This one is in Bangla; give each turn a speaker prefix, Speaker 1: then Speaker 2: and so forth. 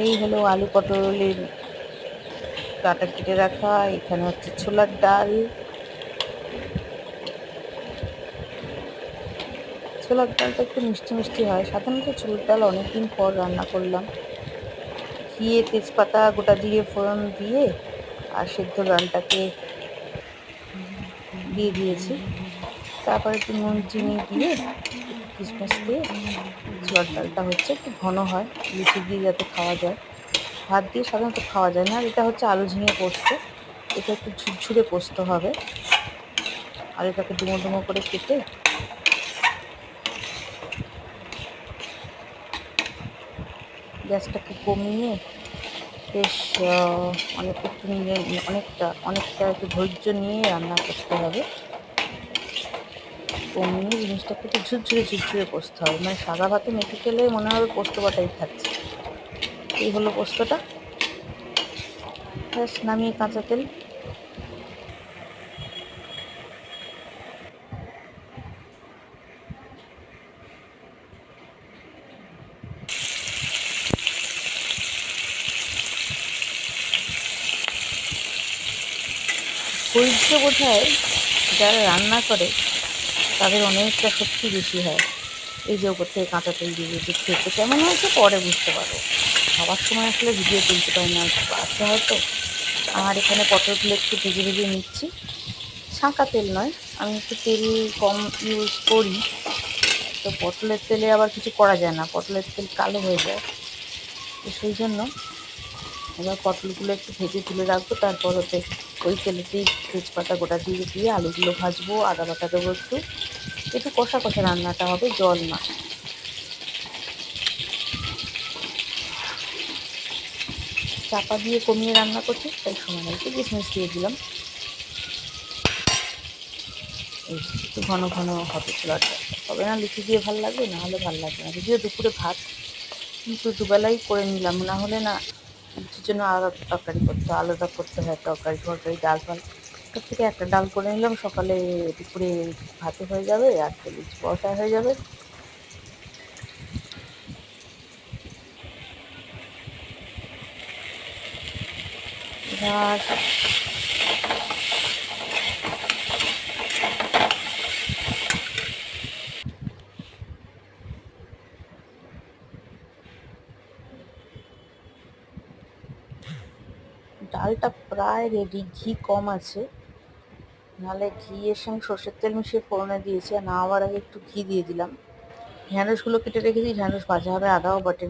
Speaker 1: এই হলো আলু পটলের কাটা কেটে রাখা। এখানে হচ্ছে ছোলার ডাল। ছোলার ডালটা একটু মিষ্টি মিষ্টি হয়। সাধারণত ছোলার ডাল অনেকদিন পর রান্না করলাম। ঘিয়ে তেজপাতা গোটা জিরে ফোড়ন দিয়ে আর সেদ্ধ ডালটাকে দিয়ে দিয়েছি। তারপরে একটু নুন চিনি দিয়ে একটু কিশমিশ দিয়ে ছোলার ডালটা হচ্ছে একটু ঘন হয়, লুচি দিয়ে যাতে খাওয়া যায়। ভাত দিয়ে সাধারণত খাওয়া যায় না। আর এটা হচ্ছে আলু ঝিঙে পোস্ত। এটা একটু ঝুরঝুরে পোস্ত হবে। আলুটাকে ডুমো ডুমো করে কেটে গ্যাসটাকে কমিয়ে বেশ অনেকটা একটু ধৈর্য নিয়ে রান্না করতে হবে। কমিয়ে জিনিসটাকে একটু ঝুরঝুরে পোস্ত হবে, মানে সাদা ভাতে মেখে খেলে মনে হবে পোস্ত বাটাই খাচ্ছে। এই হলো পোস্তটা। ব্যাস নামিয়ে কাঁচা তেল। ধৈর্য বোধহয় যারা রান্না করে তাদের অনেকটা শক্তি বেশি হয়। এই যে ওপর থেকে কাঁচা তেল দিয়ে দিয়েছি, খেতে কেমন হয়েছে পরে বুঝতে পারো। খাওয়ার সময় আসলে ভিডিও তুলতে পারি না, আছে হয়তো। আর এখানে পটলগুলো একটু ভেজে ভেজে নিচ্ছি। ছাঁকা তেল নয়, আমি একটু তেল কম ইউজ করি। তো পটলের তেলে আবার কিছু করা যায় না, পটলের তেল কালো হয়ে যায়। তো সেই জন্য এবার পটলগুলো একটু ভেজে তুলে রাখবো। তারপর ওতে ওই তেলেতেই তেজপাতা গোটা দিয়ে আলুগুলো ভাজবো। আদা বাটা দেবো একটু। একটু কষা কষা রান্নাটা হবে, জল না। চাপা দিয়ে কমিয়ে রান্না করছি, তাই সময় একটু কিশমিশ দিয়ে দিলাম। এই একটু ঘন ঘন হবে ছোলাটা। তবে না লুচি দিয়ে ভালো লাগবে, না হলে ভালো লাগবে না। যদিও দুপুরে ভাত কিন্তু দুবেলাই করে নিলাম, না হলে না লুচির জন্য আলাদা তরকারি করতে হয়, আলাদা করতে হয় তরকারি ডাল ফাল। তার থেকে একটা ডাল করে নিলাম, সকালে দুপুরে ভাতে হয়ে যাবে আর লুচি পরোটায় হয়ে যাবে। এবার ডালটা প্রায় রেডি, ঘি কম আছে, নাহলে ঘিয়ের সঙ্গে সর্ষের তেল মিশিয়ে ফোড়নে দিয়েছি। আর নামাবার আগে একটু ঘি দিয়ে দিলাম। ঢ্যাঁড়সগুলো কেটে রেখেছি, ঢ্যাঁড়স ভাজা হবে, আদাও বাটে